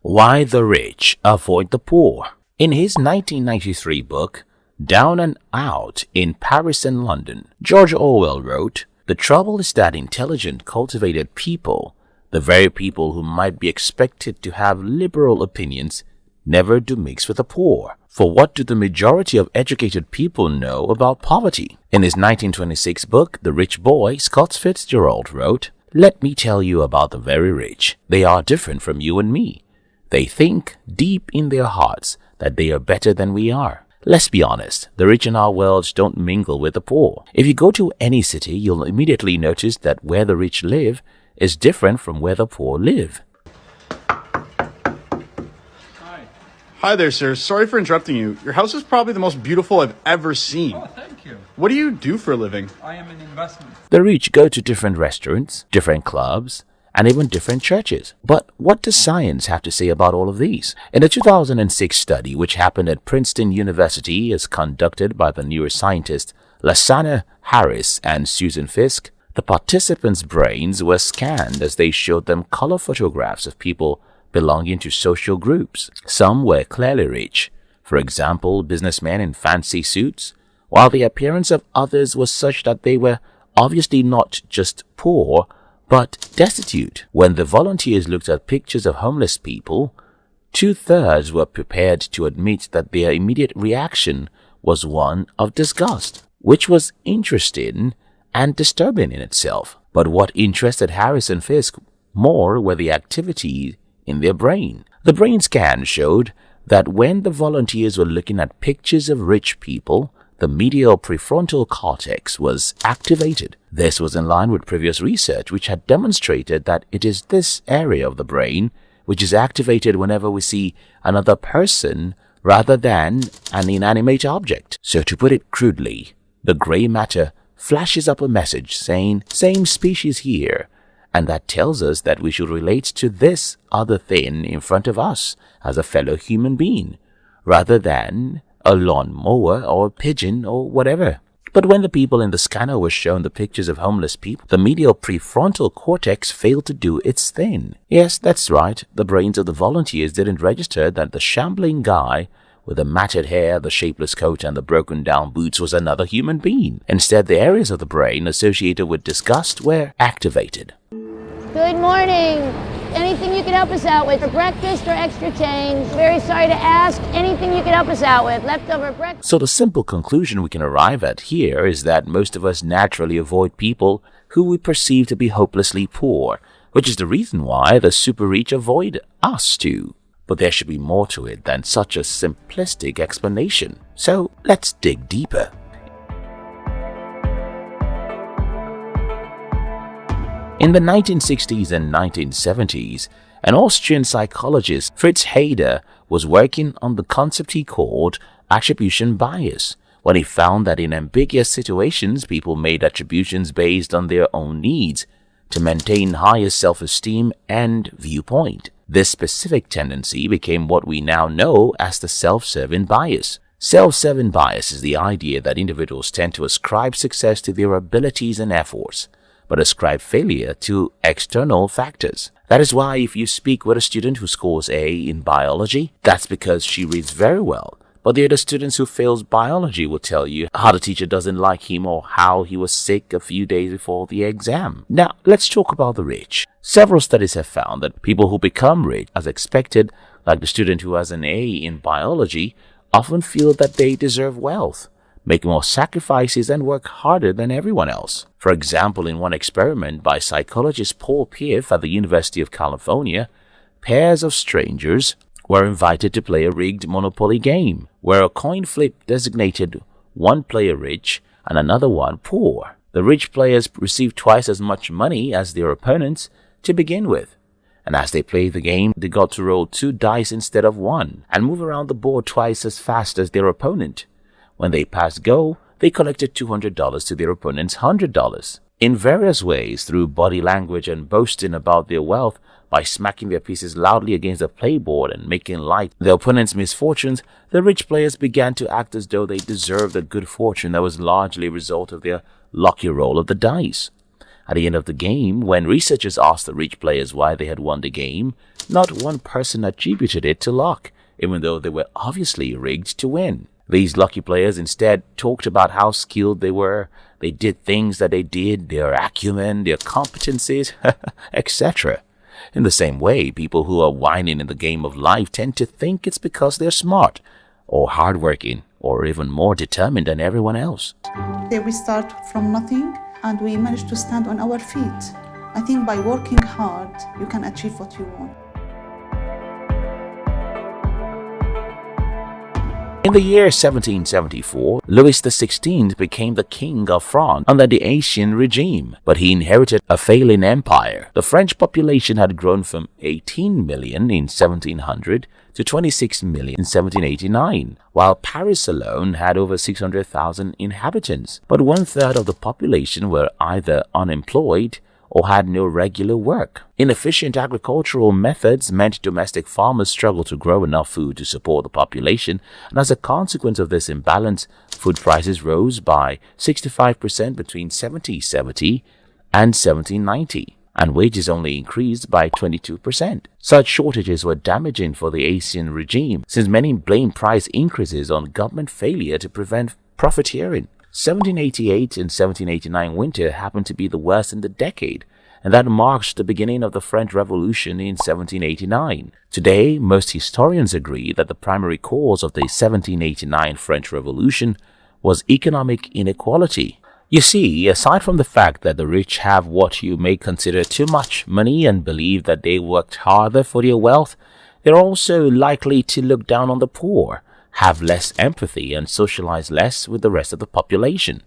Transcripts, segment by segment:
Why the Rich Avoid the Poor. In his 1993 book, Down and Out in Paris and London, George Orwell wrote, "The trouble is that intelligent, cultivated people, the very people who might be expected to have liberal opinions, never do mix with the poor. For what do the majority of educated people know about poverty?" In his 1926 book, The Rich Boy, Scott Fitzgerald wrote, "Let me tell you about the very rich. They are different from you and me. They think deep in their hearts that they are better than we are. Let's be honest, the rich in our world don't mingle with the poor. If you go to any city, you'll immediately notice that where the rich live is different from where the poor live." Hi there, sir. Sorry for interrupting you. Your house is probably the most beautiful I've ever seen. Oh, thank you. What do you do for a living? I am an investment. The rich go to different restaurants, different clubs, and even different churches. But what does science have to say about all of these? In a 2006 study, which happened at Princeton University, as conducted by the neuroscientists Lasana Harris and Susan Fisk, the participants' brains were scanned as they showed them color photographs of people belonging to social groups. Some were clearly rich, for example, businessmen in fancy suits, while the appearance of others was such that they were obviously not just poor, but destitute. When the volunteers looked at pictures of homeless people, 2/3 were prepared to admit that their immediate reaction was one of disgust, which was interesting and disturbing in itself. But what interested Harris and Fisk more were the activity in their brain. The brain scan showed that when the volunteers were looking at pictures of rich people, the medial prefrontal cortex was activated. This was in line with previous research which had demonstrated that it is this area of the brain which is activated whenever we see another person rather than an inanimate object. So to put it crudely, the gray matter flashes up a message saying, "Same species here," and that tells us that we should relate to this other thing in front of us as a fellow human being, rather than a lawnmower or a pigeon or whatever. But when the people in the scanner were shown the pictures of homeless people, the medial prefrontal cortex failed to do its thing. Yes, that's right, the brains of the volunteers didn't register that the shambling guy with the matted hair, the shapeless coat, and the broken-down boots was another human being. Instead, the areas of the brain associated with disgust were activated. Good morning. Anything you can help us out with for breakfast or extra change? Very sorry to ask. Anything you can help us out with? Leftover breakfast? So the simple conclusion we can arrive at here is that most of us naturally avoid people who we perceive to be hopelessly poor, which is the reason why the super rich avoid us too. But there should be more to it than such a simplistic explanation. So let's dig deeper. In the 1960s and 1970s, an Austrian psychologist, Fritz Heider, was working on the concept he called attribution bias, when he found that in ambiguous situations, people made attributions based on their own needs to maintain higher self-esteem and viewpoint. This specific tendency became what we now know as the self-serving bias. Self-serving bias is the idea that individuals tend to ascribe success to their abilities and efforts, but ascribe failure to external factors. That is why if you speak with a student who scores A in biology, that's because she reads very well. But the other students who fails biology will tell you how the teacher doesn't like him or how he was sick a few days before the exam. Now, let's talk about the rich. Several studies have found that people who become rich, as expected, like the student who has an A in biology, often feel that they deserve wealth, make more sacrifices, and work harder than everyone else. For example, in one experiment by psychologist Paul Piff at the University of California, pairs of strangers were invited to play a rigged Monopoly game, where a coin flip designated one player rich and another one poor. The rich players received twice as much money as their opponents to begin with, and as they played the game, they got to roll 2 dice instead of 1 and move around the board twice as fast as their opponent. When they passed go, they collected $200 to their opponent's $100. In various ways, through body language and boasting about their wealth, by smacking their pieces loudly against the playboard and making light of their opponent's misfortunes, the rich players began to act as though they deserved the good fortune that was largely a result of their lucky roll of the dice. At the end of the game, when researchers asked the rich players why they had won the game, not one person attributed it to luck, even though they were obviously rigged to win. These lucky players instead talked about how skilled they were, they did things that they did, their acumen, their competencies, etc. In the same way, people who are whining in the game of life tend to think it's because they're smart, or hardworking, or even more determined than everyone else. We start from nothing and we manage to stand on our feet. I think by working hard, you can achieve what you want. In the year 1774, Louis XVI became the King of France under the Ancien regime, but he inherited a failing empire. The French population had grown from 18 million in 1700 to 26 million in 1789, while Paris alone had over 600,000 inhabitants. But one-third of the population were either unemployed or had no regular work. Inefficient agricultural methods meant domestic farmers struggled to grow enough food to support the population, and as a consequence of this imbalance, food prices rose by 65% between 1770 and 1790, and wages only increased by 22%. Such shortages were damaging for the Ancien regime, since many blamed price increases on government failure to prevent profiteering. 1788 and 1789 winter happened to be the worst in the decade, and that marks the beginning of the French Revolution in 1789. Today, most historians agree that the primary cause of the 1789 French Revolution was economic inequality. You see, aside from the fact that the rich have what you may consider too much money and believe that they worked harder for their wealth, they're also likely to look down on the poor, have less empathy, and socialize less with the rest of the population.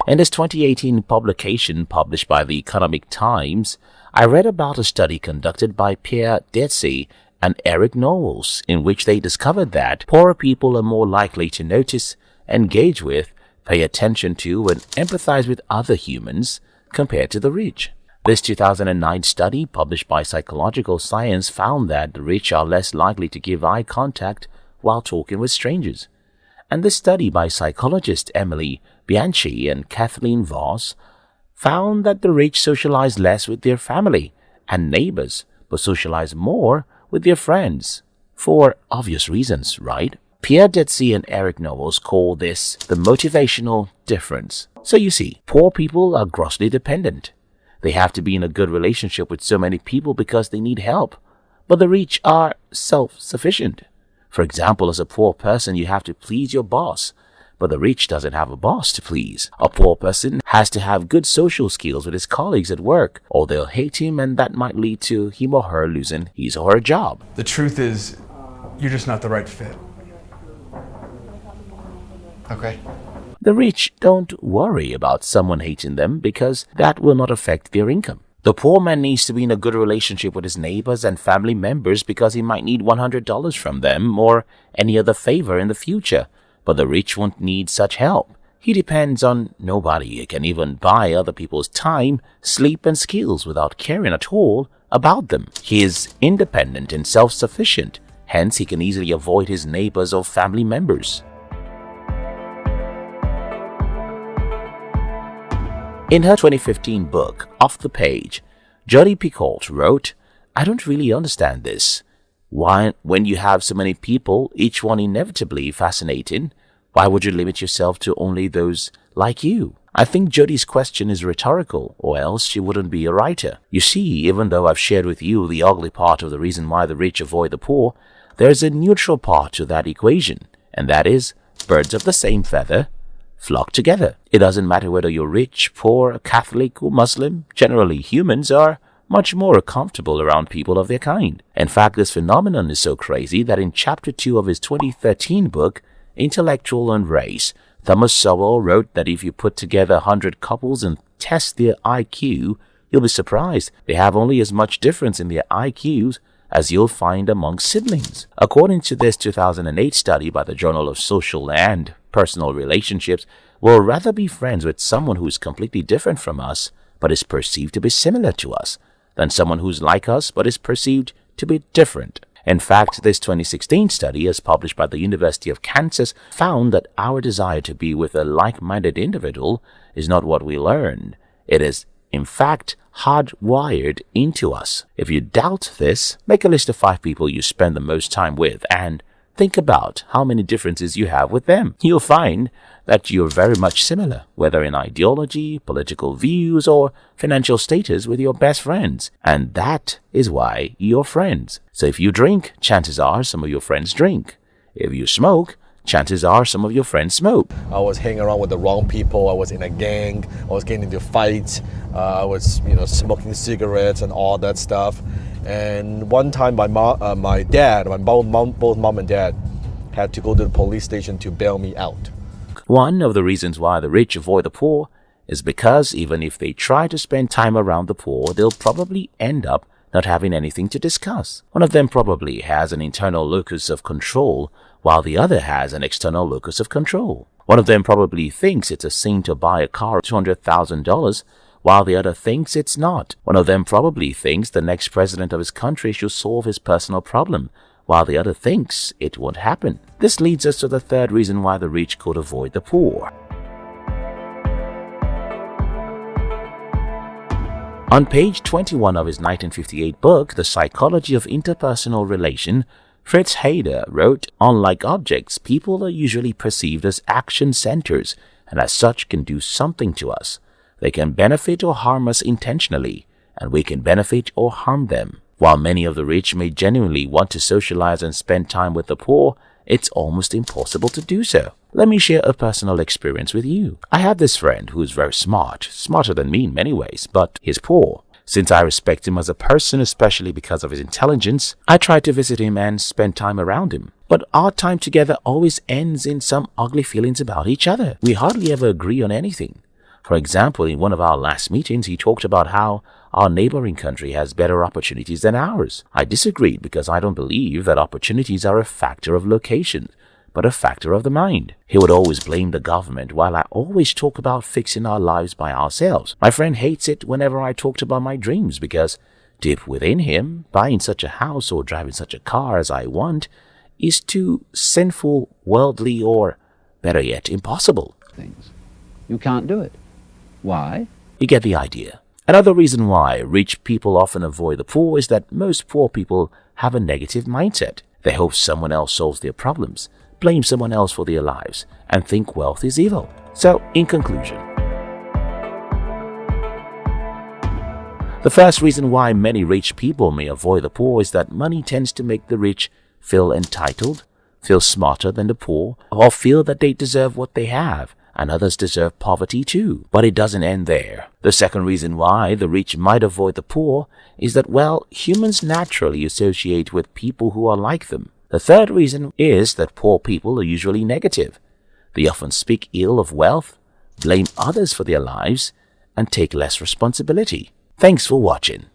In this 2018 publication published by the Economic Times, I read about a study conducted by Pierre Detsey and Eric Knowles, in which they discovered that poorer people are more likely to notice, engage with, pay attention to, and empathize with other humans compared to the rich. This 2009 study, published by Psychological Science, found that the rich are less likely to give eye contact while talking with strangers. And this study by psychologists Emily Bianchi and Kathleen Voss found that the rich socialize less with their family and neighbors, but socialize more with their friends. For obvious reasons, right? Pierre Detsey and Eric Knowles call this the motivational difference. So you see, poor people are grossly dependent. They have to be in a good relationship with so many people because they need help. But the rich are self-sufficient. For example, as a poor person, you have to please your boss, but the rich doesn't have a boss to please. A poor person has to have good social skills with his colleagues at work, or they'll hate him, and that might lead to him or her losing his or her job. The truth is, you're just not the right fit. Okay. The rich don't worry about someone hating them because that will not affect their income. The poor man needs to be in a good relationship with his neighbors and family members because he might need $100 from them or any other favor in the future, but the rich won't need such help. He depends on nobody. He can even buy other people's time, sleep, and skills without caring at all about them. He is independent and self-sufficient, hence he can easily avoid his neighbors or family members. In her 2015 book, Off the Page, Jodi Picoult wrote, "I don't really understand this. Why, when you have so many people, each one inevitably fascinating, why would you limit yourself to only those like you?" I think Jodi's question is rhetorical, or else she wouldn't be a writer. You see, even though I've shared with you the ugly part of the reason why the rich avoid the poor, there's a neutral part to that equation, and that is, birds of the same feather flock together. It doesn't matter whether you're rich, poor, Catholic, or Muslim. Generally, humans are much more comfortable around people of their kind. In fact, this phenomenon is so crazy that in Chapter 2 of his 2013 book, Intellectual and Race, Thomas Sowell wrote that if you put together 100 couples and test their IQ, you'll be surprised they have only as much difference in their IQs as you'll find among siblings. According to this 2008 study by the Journal of Social and Personal Relationships, we'll rather be friends with someone who is completely different from us but is perceived to be similar to us than someone who's like us but is perceived to be different. In fact, this 2016 study, as published by the University of Kansas, found that our desire to be with a like-minded individual is not what we learned. It is in fact, hardwired into us. If you doubt this, make a list of 5 people you spend the most time with and think about how many differences you have with them. You'll find that you're very much similar, whether in ideology, political views, or financial status with your best friends. And that is why you're friends. So if you drink, chances are some of your friends drink. If you smoke, chances are some of your friends smoke. I was hanging around with the wrong people. I was in a gang. I was getting into fights. I was, smoking cigarettes and all that stuff. And one time, both mom and dad, had to go to the police station to bail me out. One of the reasons why the rich avoid the poor is because even if they try to spend time around the poor, they'll probably end up not having anything to discuss. One of them probably has an internal locus of control, while the other has an external locus of control. One of them probably thinks it's a sin to buy a car of $200,000, while the other thinks it's not. One of them probably thinks the next president of his country should solve his personal problem, while the other thinks it won't happen. This leads us to the third reason why the rich could avoid the poor. On page 21 of his 1958 book, The Psychology of Interpersonal Relation, Fritz Heider wrote, "Unlike objects, people are usually perceived as action centers and as such can do something to us. They can benefit or harm us intentionally, and we can benefit or harm them. While many of the rich may genuinely want to socialize and spend time with the poor, it's almost impossible to do so. Let me share a personal experience with you. I have this friend who is very smart, smarter than me in many ways, but he's poor. Since I respect him as a person, especially because of his intelligence, I try to visit him and spend time around him. But our time together always ends in some ugly feelings about each other. We hardly ever agree on anything. For example, in one of our last meetings, he talked about how our neighboring country has better opportunities than ours. I disagreed because I don't believe that opportunities are a factor of location, but a factor of the mind. He would always blame the government, while I always talk about fixing our lives by ourselves. My friend hates it whenever I talked about my dreams because deep within him, buying such a house or driving such a car as I want is too sinful, worldly, or better yet, impossible. Things. You can't do it. Why? You get the idea. Another reason why rich people often avoid the poor is that most poor people have a negative mindset. They hope someone else solves their problems, blame someone else for their lives, and think wealth is evil. So, in conclusion, the first reason why many rich people may avoid the poor is that money tends to make the rich feel entitled, feel smarter than the poor, or feel that they deserve what they have, and others deserve poverty too. But it doesn't end there. The second reason why the rich might avoid the poor is that, well, humans naturally associate with people who are like them. The third reason is that poor people are usually negative. They often speak ill of wealth, blame others for their lives, and take less responsibility. Thanks for watching.